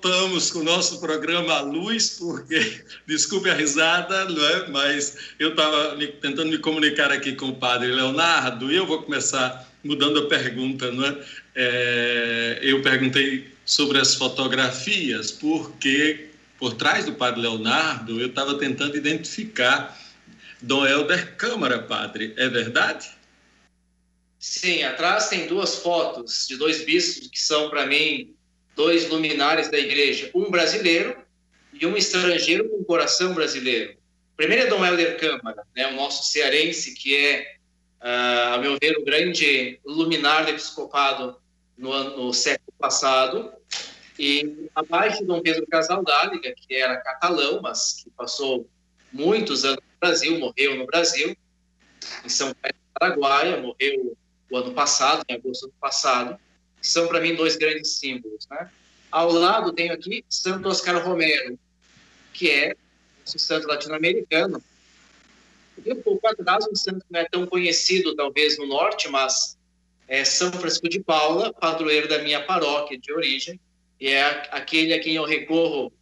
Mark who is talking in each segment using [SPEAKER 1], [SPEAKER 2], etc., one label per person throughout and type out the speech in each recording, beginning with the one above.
[SPEAKER 1] voltamos com o nosso programa à luz, porque, desculpe a risada, não é? Mas eu estava tentando me comunicar aqui com o padre Leonardo e eu vou começar mudando a pergunta, não é? Eu perguntei sobre as fotografias, porque por trás do padre Leonardo eu estava tentando identificar Dom Helder Câmara, padre. É verdade?
[SPEAKER 2] Sim, atrás tem duas fotos de dois bispos que são, para mim, dois luminares da igreja. Um brasileiro e um estrangeiro com coração brasileiro. O primeiro é Dom Helder Câmara, né, o nosso cearense, que é, a meu ver, o grande luminar do episcopado no século passado. E abaixo Dom Pedro Casaldáliga, que era catalão, mas que passou muitos anos no Brasil, morreu no Brasil, em São Paulo, Araguaia, morreu o ano passado, em agosto do ano passado, que são, para mim, dois grandes símbolos, né? Ao lado tenho aqui Santo Oscar Romero, que é um santo latino-americano. E um pouco atrás, um santo que não é tão conhecido, talvez, no norte, mas é São Francisco de Paula, padroeiro da minha paróquia de origem, e é aquele a quem eu recorro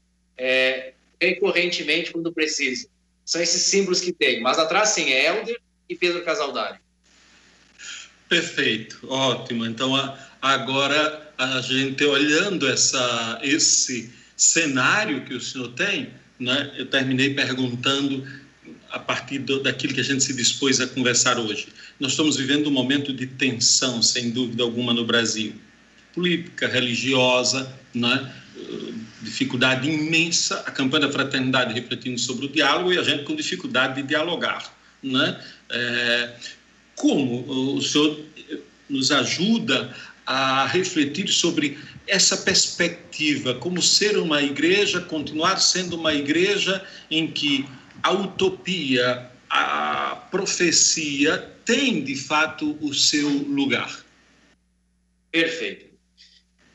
[SPEAKER 2] recorrentemente quando preciso. São esses símbolos que tem. Mas atrás, sim, é Helder e Pedro Casaldáliga.
[SPEAKER 1] Perfeito, ótimo. Então, agora a gente olhando esse cenário que o senhor tem, né, eu terminei perguntando a partir daquilo que a gente se dispôs a conversar hoje. Nós estamos vivendo um momento de tensão, sem dúvida alguma, no Brasil. Política, religiosa, né, dificuldade imensa, a campanha da fraternidade refletindo sobre o diálogo e a gente com dificuldade de dialogar, né? Como o senhor nos ajuda a refletir sobre essa perspectiva, como ser uma igreja, continuar sendo uma igreja em que a utopia, a profecia tem, de fato, o seu lugar?
[SPEAKER 2] Perfeito.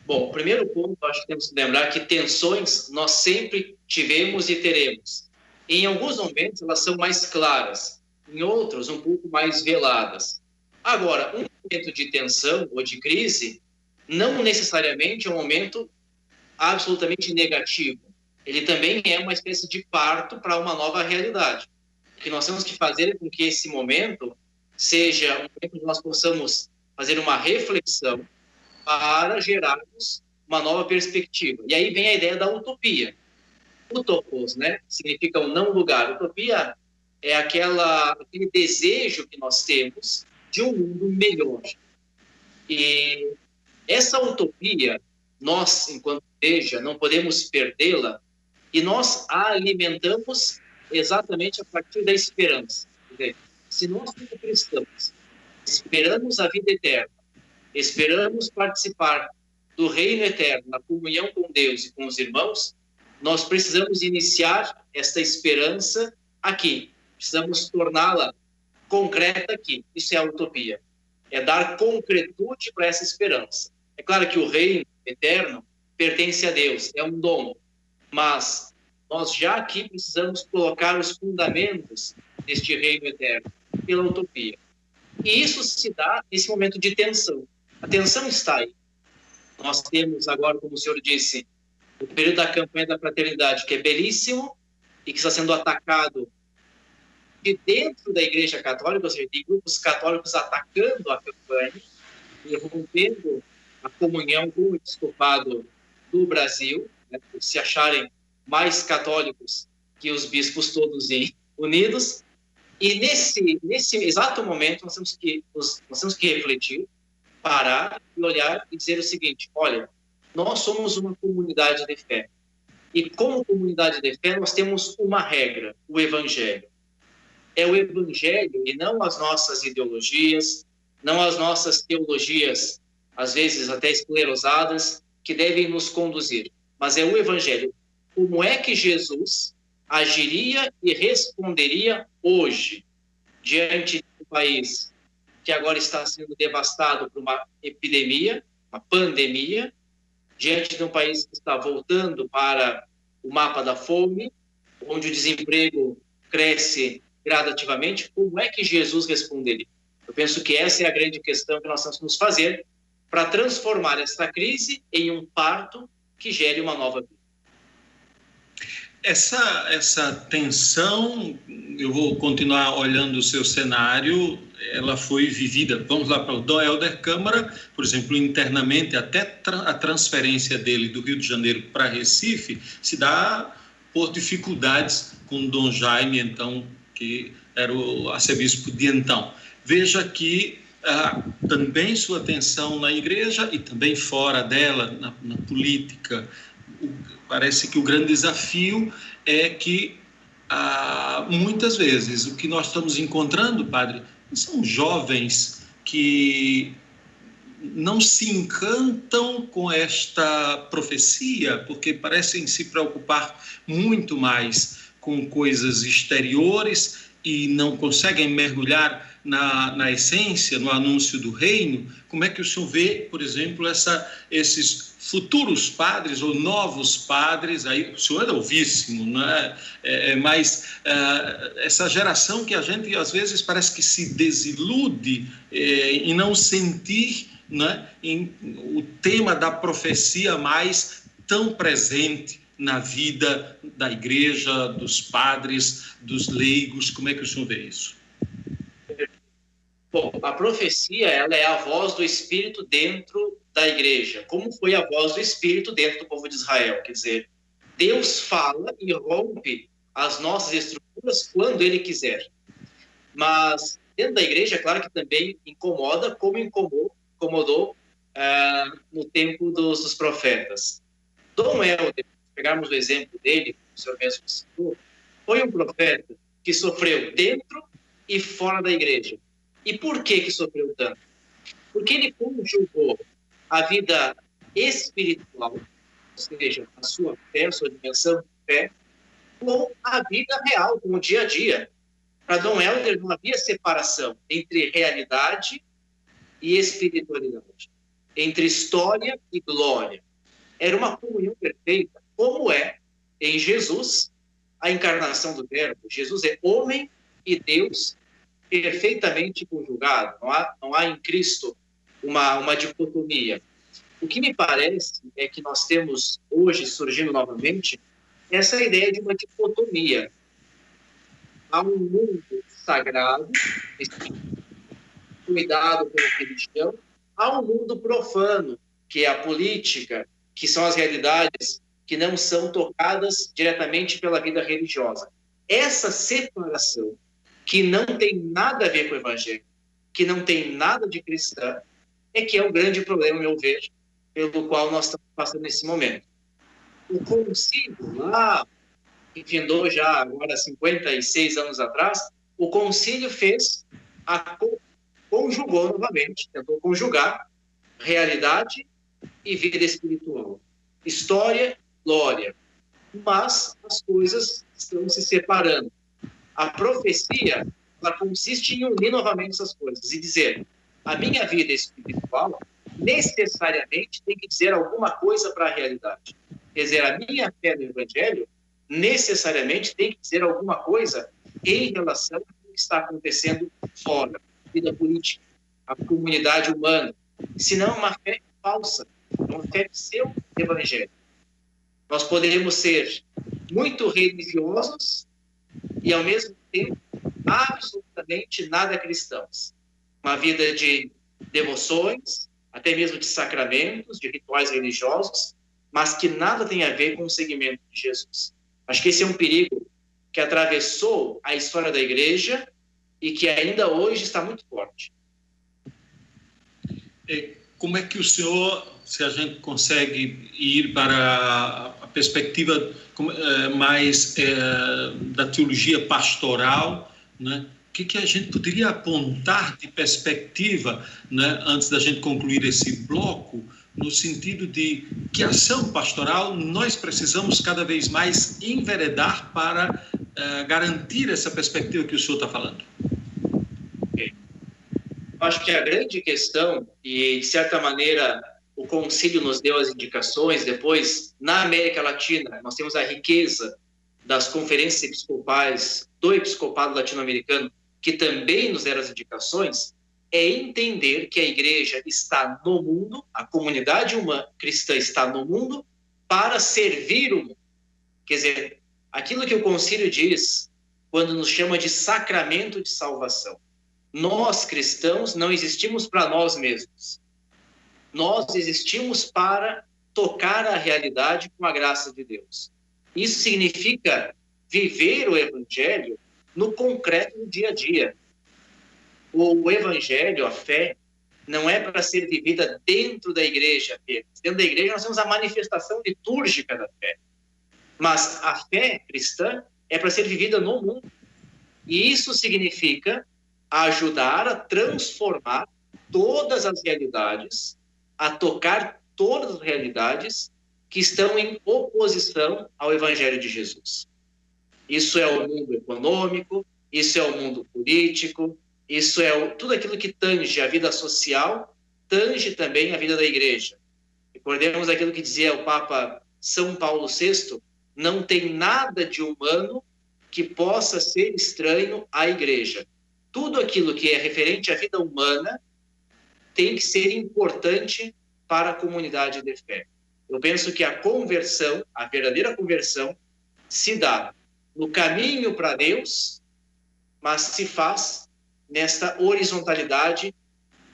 [SPEAKER 2] Bom, o primeiro ponto, acho que temos que lembrar que tensões nós sempre tivemos e teremos. Em alguns momentos, elas são mais claras, em outros, um pouco mais veladas. Agora, um momento de tensão ou de crise não necessariamente é um momento absolutamente negativo. Ele também é uma espécie de parto para uma nova realidade. O que nós temos que fazer é com que esse momento seja um momento que nós possamos fazer uma reflexão para gerarmos uma nova perspectiva. E aí vem a ideia da utopia. Utopos, né? Significa um não lugar. Utopia é aquele desejo que nós temos de um mundo melhor. E essa utopia, nós, enquanto igreja, não podemos perdê-la, e nós a alimentamos exatamente a partir da esperança. Se nós, como cristãos, esperamos a vida eterna, esperamos participar do reino eterno, na comunhão com Deus e com os irmãos, nós precisamos iniciar esta esperança aqui. Precisamos torná-la concreta aqui. Isso é a utopia. É dar concretude para essa esperança. É claro que o reino eterno pertence a Deus, é um dom. Mas nós já aqui precisamos colocar os fundamentos deste reino eterno pela utopia. E isso se dá nesse momento de tensão. A tensão está aí. Nós temos agora, como o senhor disse, o período da campanha da fraternidade, que é belíssimo e que está sendo atacado de dentro da Igreja Católica, ou seja, tem grupos católicos atacando a campanha e rompendo a comunhão com o episcopado do Brasil, né, por se acharem mais católicos que os bispos todos unidos. E nesse exato momento nós temos que refletir, parar e olhar e dizer o seguinte: olha, nós somos uma comunidade de fé. E como comunidade de fé nós temos uma regra, o Evangelho. É o Evangelho e não as nossas ideologias, não as nossas teologias, às vezes até esclerosadas, que devem nos conduzir. Mas é o Evangelho. Como é que Jesus agiria e responderia hoje, diante de um país que agora está sendo devastado por uma epidemia, uma pandemia, diante de um país que está voltando para o mapa da fome, onde o desemprego cresce gradativamente? Como é que Jesus responderia? Eu penso que essa é a grande questão que nós temos que nos fazer para transformar esta crise em um parto que gere uma nova vida.
[SPEAKER 1] Essa tensão, eu vou continuar olhando o seu cenário, ela foi vivida. Vamos lá para o Dom Helder Câmara, por exemplo, internamente, até a transferência dele do Rio de Janeiro para Recife se dá por dificuldades com Dom Jaime, então, que era o arcebispo de então. Veja que também sua atenção na igreja e também fora dela, na política. Parece que o grande desafio é que, muitas vezes, o que nós estamos encontrando, padre, são jovens que não se encantam com esta profecia, porque parecem se preocupar muito mais com coisas exteriores e não conseguem mergulhar na essência, no anúncio do reino. Como é que o senhor vê, por exemplo, esses futuros padres ou novos padres, aí o senhor é novíssimo, né? Mas essa geração que a gente às vezes parece que se desilude em não sentir, né, o tema da profecia mais tão presente na vida da igreja, dos padres, dos leigos. Como é que o senhor vê isso?
[SPEAKER 2] Bom, a profecia, ela é a voz do Espírito dentro da igreja, como foi a voz do Espírito dentro do povo de Israel. Quer dizer, Deus fala e rompe as nossas estruturas quando Ele quiser. Mas dentro da igreja, é claro que também incomoda, como incomodou no tempo dos profetas. Dom Helder, se pegarmos o exemplo dele, o senhor mesmo citou, foi um profeta que sofreu dentro e fora da igreja. E por que sofreu tanto? Porque ele conjugou a vida espiritual, ou seja, a sua fé, a sua dimensão de fé, com a vida real, com o dia a dia. Para Dom Helder não havia separação entre realidade e espiritualidade, entre história e glória. Era uma comunhão perfeita, como é em Jesus a encarnação do Verbo. Jesus é homem e Deus perfeitamente conjugado. Não há em Cristo uma dicotomia. O que me parece é que nós temos hoje, surgindo novamente, essa ideia de uma dicotomia. Há um mundo sagrado, cuidado pela religião, há um mundo profano, que é a política, que são as realidades que não são tocadas diretamente pela vida religiosa. Essa separação, que não tem nada a ver com o evangelho, que não tem nada de cristã, é que é o grande problema, meu ver, pelo qual nós estamos passando nesse momento. O concílio, lá, que findou já agora 56 anos atrás, o concílio conjugou novamente, tentou conjugar realidade e vida espiritual, história, glória, mas as coisas estão se separando. A profecia, ela consiste em unir novamente essas coisas e dizer: a minha vida espiritual necessariamente tem que dizer alguma coisa para a realidade. Quer dizer, a minha fé no Evangelho necessariamente tem que dizer alguma coisa em relação ao que está acontecendo fora, a vida política, a comunidade humana. Senão é uma fé falsa, é uma fé pseudo-evangélica. Nós podemos ser muito religiosos e, ao mesmo tempo, absolutamente nada cristãos. Uma vida de devoções, até mesmo de sacramentos, de rituais religiosos, mas que nada tem a ver com o seguimento de Jesus. Acho que esse é um perigo que atravessou a história da igreja e que ainda hoje está muito forte.
[SPEAKER 1] Como é que o senhor, se a gente consegue ir para a perspectiva mais da teologia pastoral, né? O que a gente poderia apontar de perspectiva, né, antes da gente concluir esse bloco, no sentido de que ação pastoral nós precisamos cada vez mais enveredar para garantir essa perspectiva que o senhor está falando?
[SPEAKER 2] Acho que a grande questão, e de certa maneira o concílio nos deu as indicações, depois na América Latina nós temos a riqueza das conferências episcopais do episcopado latino-americano, que também nos deram as indicações, é entender que a igreja está no mundo, a comunidade humana cristã está no mundo, para servir o mundo. Quer dizer, aquilo que o concílio diz quando nos chama de sacramento de salvação. Nós, cristãos, não existimos para nós mesmos. Nós existimos para tocar a realidade com a graça de Deus. Isso significa viver o Evangelho no concreto do dia a dia. O Evangelho, a fé, não é para ser vivida dentro da igreja apenas. Dentro da igreja nós temos a manifestação litúrgica da fé. Mas a fé cristã é para ser vivida no mundo. E isso significa ajudar a transformar todas as realidades, a tocar todas as realidades que estão em oposição ao Evangelho de Jesus. Isso é o mundo econômico, isso é o mundo político, isso é tudo aquilo que tange a vida social, tange também a vida da igreja. Recordemos aquilo que dizia o Papa São Paulo VI, não tem nada de humano que possa ser estranho à igreja. Tudo aquilo que é referente à vida humana tem que ser importante para a comunidade de fé. Eu penso que a conversão, a verdadeira conversão, se dá no caminho para Deus, mas se faz nesta horizontalidade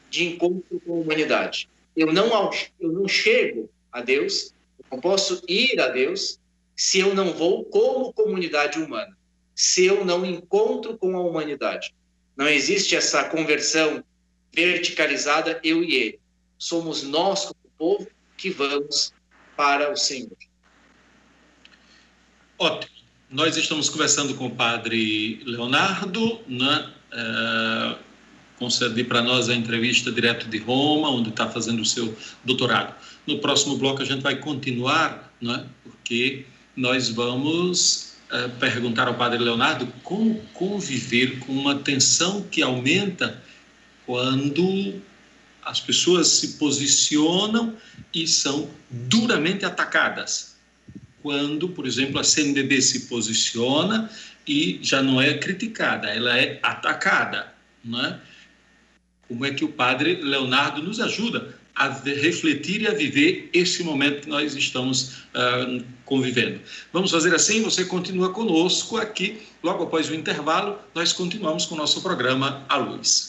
[SPEAKER 2] de encontro com a humanidade. Eu não chego a Deus, eu não posso ir a Deus se eu não vou como comunidade humana, se eu não encontro com a humanidade. Não existe essa conversão verticalizada, eu e ele. Somos nós, como povo, que vamos para o Senhor.
[SPEAKER 1] Ótimo. Nós estamos conversando com o padre Leonardo, né? Concede para nós a entrevista direto de Roma, onde está fazendo o seu doutorado. No próximo bloco a gente vai continuar, né? Porque nós vamos perguntar ao padre Leonardo como conviver com uma tensão que aumenta quando as pessoas se posicionam e são duramente atacadas. Quando, por exemplo, a CNBB se posiciona e já não é criticada, ela é atacada, né? Como é que o padre Leonardo nos ajuda a refletir e a viver esse momento que nós estamos convivendo? Vamos fazer assim, você continua conosco aqui, logo após o intervalo, nós continuamos com o nosso programa A Luz.